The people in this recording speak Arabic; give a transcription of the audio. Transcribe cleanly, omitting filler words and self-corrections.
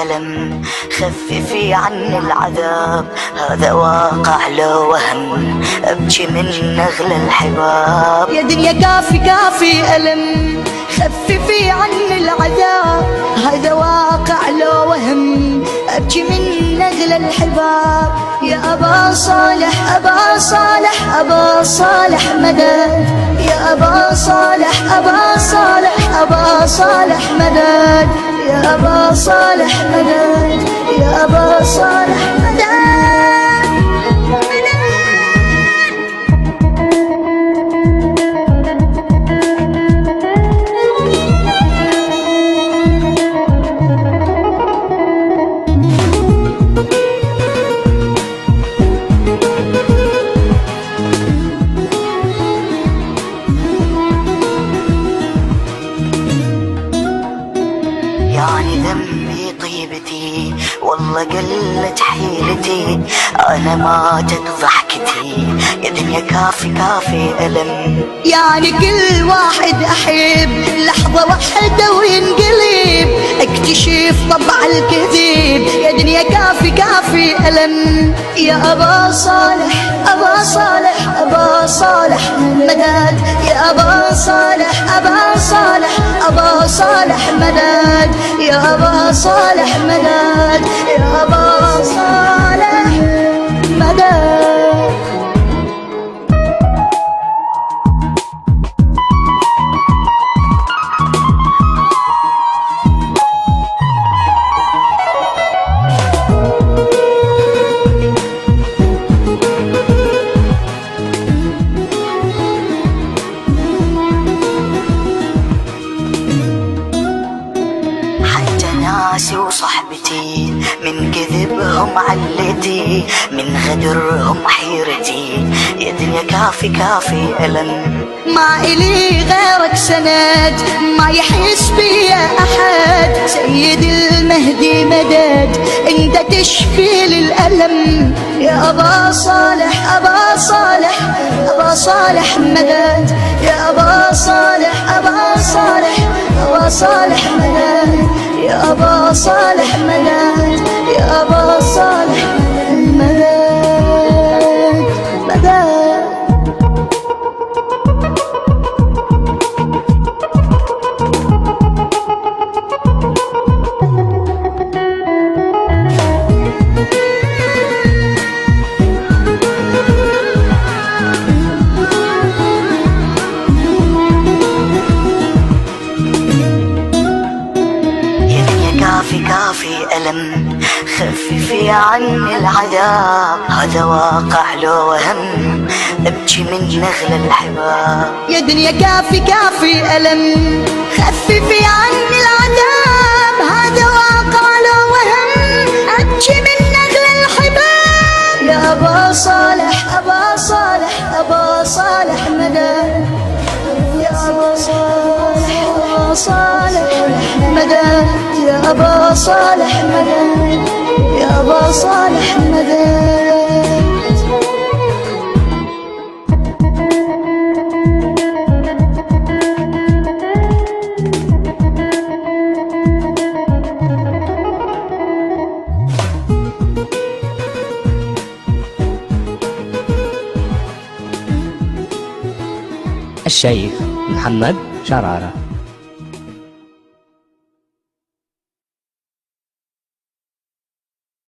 ألم، خففي عني العذاب هذا واقع لو وهم، أبكي من أغلى الحباب. يا دنيا كافي كافي ألم، خففي عني العذاب هذا واقع لو وهم، أبكي من أغلى الحباب. يا أبا صالح أبا صالح أبا صالح مدد، يا أبا صالح أبا صالح أبا صالح مدد، يا أبا صالح مدد، يا أبا صالح مدد. يعني ذنبي طيبتي والله قلت حيلتي، أنا ماتت ضحكتي يا دنيا كافي كافي ألم. يعني كل واحد أحب لحظة واحدة وينقلب، اكتشف طبع الكذب يا دنيا كافي كافي ألم. يا أبا صالح أبا صالح أبا صالح مدد، يا أبا صالح أبا صالح أبا صالح مدد، يا أبا صالح مدد، يا أبا صالح مدد. ناسي وصحبتي من كذبهم علتي، من غدرهم حيرتي يا دنيا كافي كافي ألم. ما إلي غيرك سند، ما يحس بيا أحد، سيد المهدي مدد انت تشفي للألم. يا أبا صالح أبا صالح أبا صالح مدد، يا أبا صالح أبا صالح أبا صالح مدد، يا أبا صالح مدد، يا أبا صالح مدد مدد. كافي كافي ألم، خففي عني العذاب هذا واقع لو وهم، أبكي من أغلى الحباب. يا دنيا كافي كافي ألم، خففي عني العذاب هذا واقع لو وهم، أبكي من أغلى الحباب. يا أبا صالح أبا صالح أبا صالح مدد، يا أبا صالح أبا صالح مدد، يا أبا صالح مدد، يا أبا صالح مدد. الشيخ محمد شرارة.